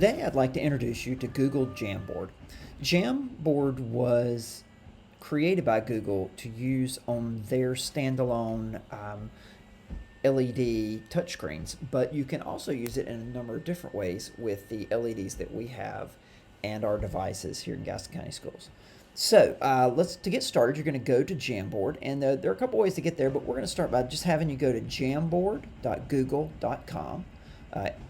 Today I'd like to introduce you to Google Jamboard. Jamboard was created by Google to use on their standalone LED touchscreens, but you can also use it in a number of different ways with the LEDs that we have and our devices here in Gaston County Schools. So to get started, you're going to go to Jamboard, and there are a couple ways to get there, but we're going to start by just having you go to jamboard.google.com.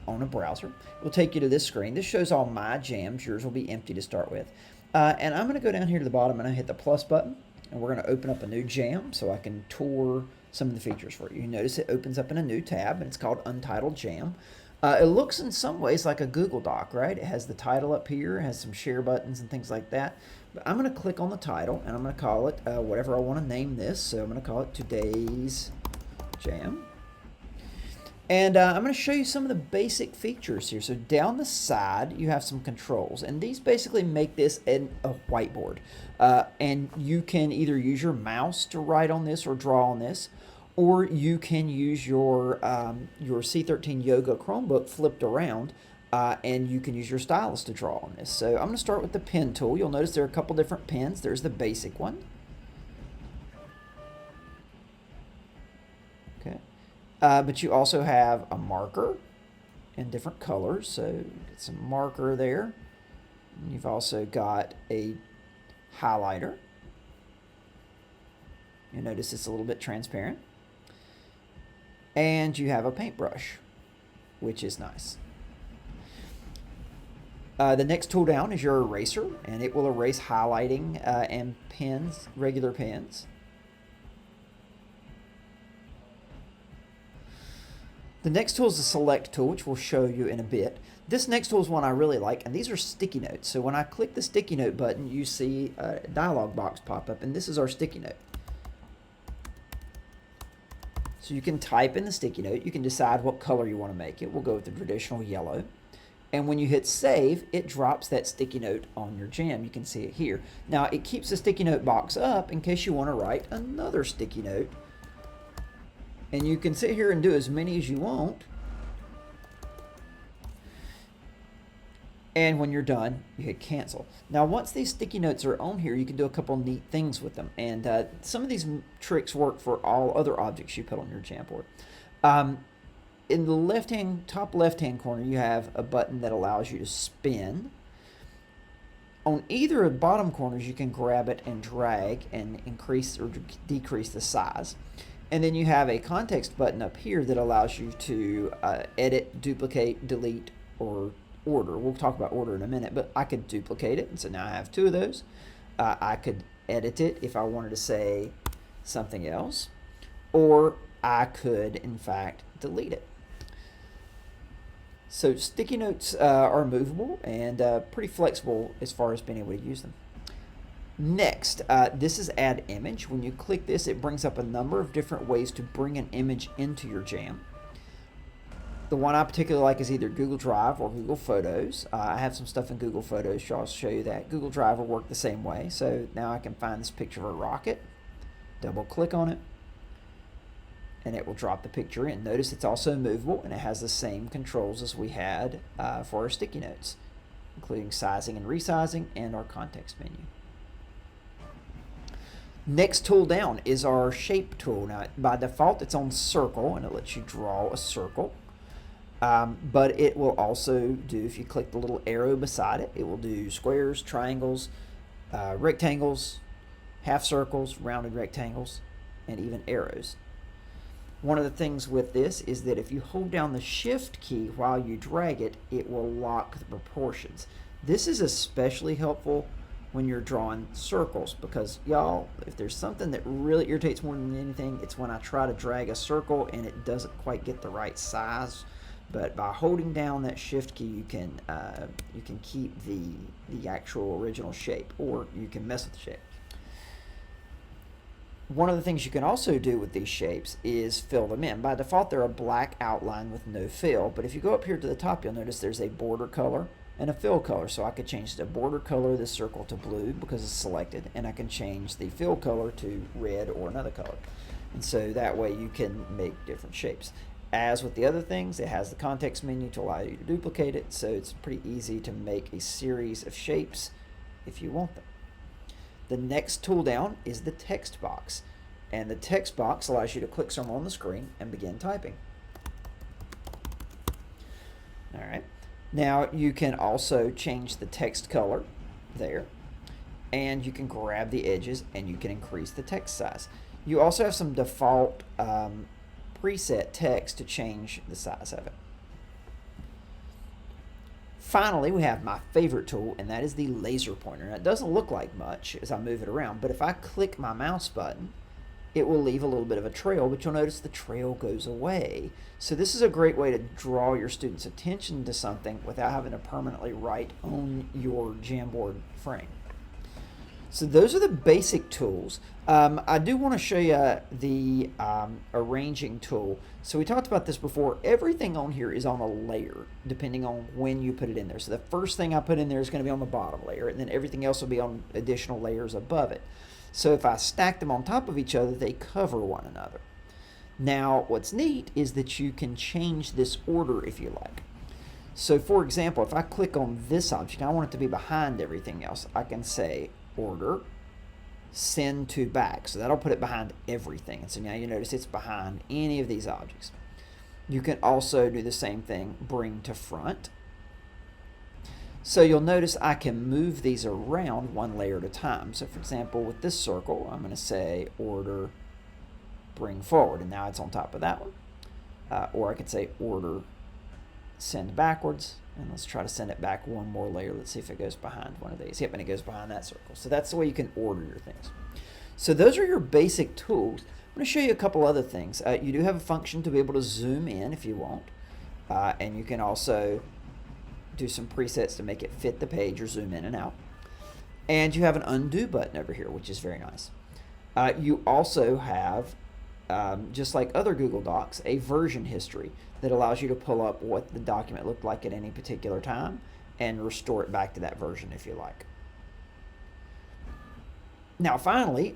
On a browser. It will take you to this screen. This shows all my jams. Yours will be empty to start with. And I'm going to go down here to the bottom and I hit the plus button, and we're going to open up a new jam so I can tour some of the features for you. You notice it opens up in a new tab, and it's called Untitled Jam. It looks in some ways like a Google Doc, right? It has the title up here, it has some share buttons and things like that. But I'm going to click on the title, and I'm going to call it whatever I want to name this. So I'm going to call it Today's Jam. And I'm going to show you some of the basic features here. So down the side, you have some controls, and these basically make this a whiteboard. And you can either use your mouse to write on this or draw on this, or you can use your C13 Yoga Chromebook flipped around, and you can use your stylus to draw on this. So I'm going to start with the pen tool. You'll notice there are a couple different pens. There's the basic one. Okay. But you also have a marker in different colors, so get some marker there. And you've also got a highlighter. You'll notice it's a little bit transparent. And you have a paintbrush, which is nice. The next tool down is your eraser, and it will erase highlighting and pens, regular pens. The next tool is the select tool, which we'll show you in a bit. This next tool is one I really like, and these are sticky notes. So when I click the sticky note button, you see a dialog box pop up, and this is our sticky note. So you can type in the sticky note. You can decide what color you want to make it. We'll go with the traditional yellow. And when you hit save, it drops that sticky note on your jam. You can see it here. Now, it keeps the sticky note box up in case you want to write another sticky note. And you can sit here and do as many as you want. And when you're done, you hit cancel. Now, once these sticky notes are on here, you can do a couple neat things with them. And some of these tricks work for all other objects you put on your Jamboard. In the top left-hand corner, you have a button that allows you to spin. On either of the bottom corners, you can grab it and drag and increase or decrease the size. And then you have a context button up here that allows you to edit, duplicate, delete, or order. We'll talk about order in a minute, but I could duplicate it, and so now I have two of those. I could edit it if I wanted to say something else, or I could, in fact, delete it. So sticky notes are movable and pretty flexible as far as being able to use them. Next, this is Add Image. When you click this, it brings up a number of different ways to bring an image into your jam. The one I particularly like is either Google Drive or Google Photos. I have some stuff in Google Photos, so I'll show you that. Google Drive will work the same way. So now I can find this picture of a rocket, double click on it, and it will drop the picture in. Notice it's also movable, and it has the same controls as we had for our sticky notes, including sizing and resizing and our context menu. Next tool down is our shape tool. Now, by default, it's on circle, and it lets you draw a circle. But it will also do, if you click the little arrow beside it, it will do squares, triangles, rectangles, half circles, rounded rectangles, and even arrows. One of the things with this is that if you hold down the Shift key while you drag it, it will lock the proportions. This is especially helpful when you're drawing circles, because y'all, if there's something that really irritates more than anything, it's when I try to drag a circle and it doesn't quite get the right size. But by holding down that Shift key, you can keep the actual original shape, or you can mess with the shape. One of the things you can also do with these shapes is fill them in. By default, they're a black outline with no fill, but if you go up here to the top, you'll notice there's a border color and a fill color. So I could change the border color of this circle to blue because it's selected, and I can change the fill color to red or another color. And so that way you can make different shapes. as with the other things, it has the context menu to allow you to duplicate it, so it's pretty easy to make a series of shapes if you want them. The next tool down is the text box, and the text box allows you to click somewhere on the screen and begin typing. All right. Now you can also change the text color there, and you can grab the edges and you can increase the text size. You also have some default preset text to change the size of it. Finally, we have my favorite tool, and that is the laser pointer. Now, it doesn't look like much as I move it around, but if I click my mouse button, it will leave a little bit of a trail, but you'll notice the trail goes away. So this is a great way to draw your students' attention to something without having to permanently write on your Jamboard frame. So those are the basic tools. I do want to show you the arranging tool. So we talked about this before. Everything on here is on a layer depending on when you put it in there. So the first thing I put in there is going to be on the bottom layer, and then everything else will be on additional layers above it. So if I stack them on top of each other, they cover one another. Now what's neat is that you can change this order if you like. So for example, if I click on this object, I want it to be behind everything else, I can say order, send to back. So that'll put it behind everything. And so now you notice it's behind any of these objects. You can also do the same thing, bring to front. So you'll notice I can move these around one layer at a time. So for example, with this circle, I'm going to say order, bring forward, and now it's on top of that one. Or I could say order, send backwards. And let's try to send it back one more layer. Let's see if it goes behind one of these. Yep, and it goes behind that circle. So that's the way you can order your things. So those are your basic tools. I'm going to show you a couple other things. You do have a function to be able to zoom in if you want. And you can also do some presets to make it fit the page or zoom in and out. And you have an undo button over here, which is very nice. You also have, just like other Google Docs, a version history that allows you to pull up what the document looked like at any particular time and restore it back to that version if you like. Now finally,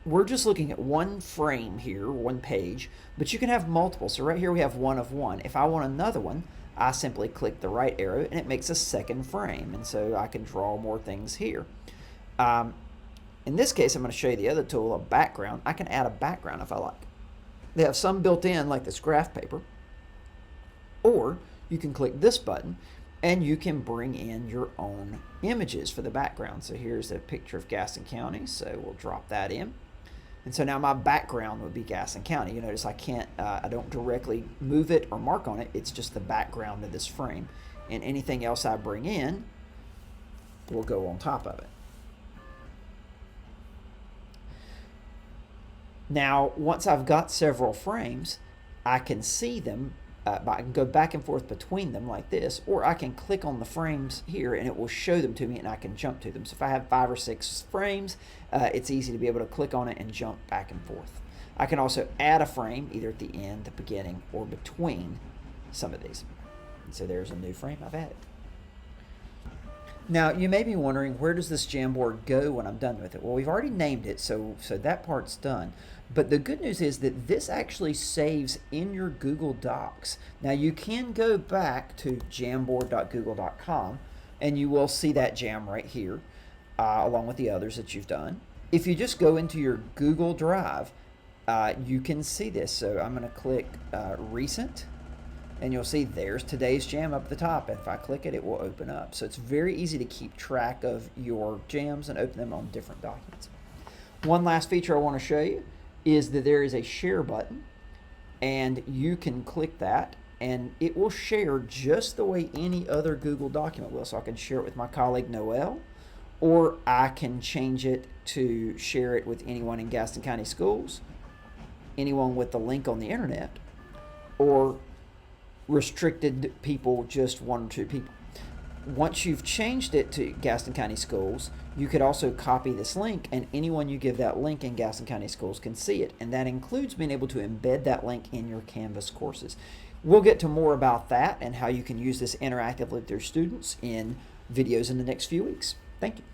we're just looking at one frame here, one page, but you can have multiple. So right here we have one of one. If I want another one, I simply click the right arrow and it makes a second frame, and so I can draw more things here. In this case, I'm going to show you the other tool, a background. I can add a background if I like. They have some built in, like this graph paper, or you can click this button and you can bring in your own images for the background. So here's a picture of Gaston County, so we'll drop that in. And so now my background would be Gaston County. You notice I can't, I don't directly move it or mark on it. It's just the background of this frame. And anything else I bring in will go on top of it. Now, once I've got several frames, I can see them. I can go back and forth between them like this, or I can click on the frames here and it will show them to me and I can jump to them. So if I have 5 or 6 frames, it's easy to be able to click on it and jump back and forth. I can also add a frame either at the end, the beginning, or between some of these. And so there's a new frame I've added. Now, you may be wondering, where does this Jamboard go when I'm done with it? Well, we've already named it, so that part's done. But the good news is that this actually saves in your Google Docs. Now, you can go back to jamboard.google.com, and you will see that jam right here, along with the others that you've done. If you just go into your Google Drive, you can see this. So I'm going to click Recent. And you'll see there's today's jam up at the top. If I click it, it will open up. So it's very easy to keep track of your jams and open them on different documents. One last feature I want to show you is that there is a share button, and you can click that and it will share just the way any other Google document will. So I can share it with my colleague Noel, or I can change it to share it with anyone in Gaston County Schools, anyone with the link on the internet, or restricted people, just 1 or 2 people. Once you've changed it to Gaston County Schools, you could also copy this link, and anyone you give that link in Gaston County Schools can see it. And that includes being able to embed that link in your Canvas courses. We'll get to more about that and how you can use this interactively with your students in videos in the next few weeks. Thank you.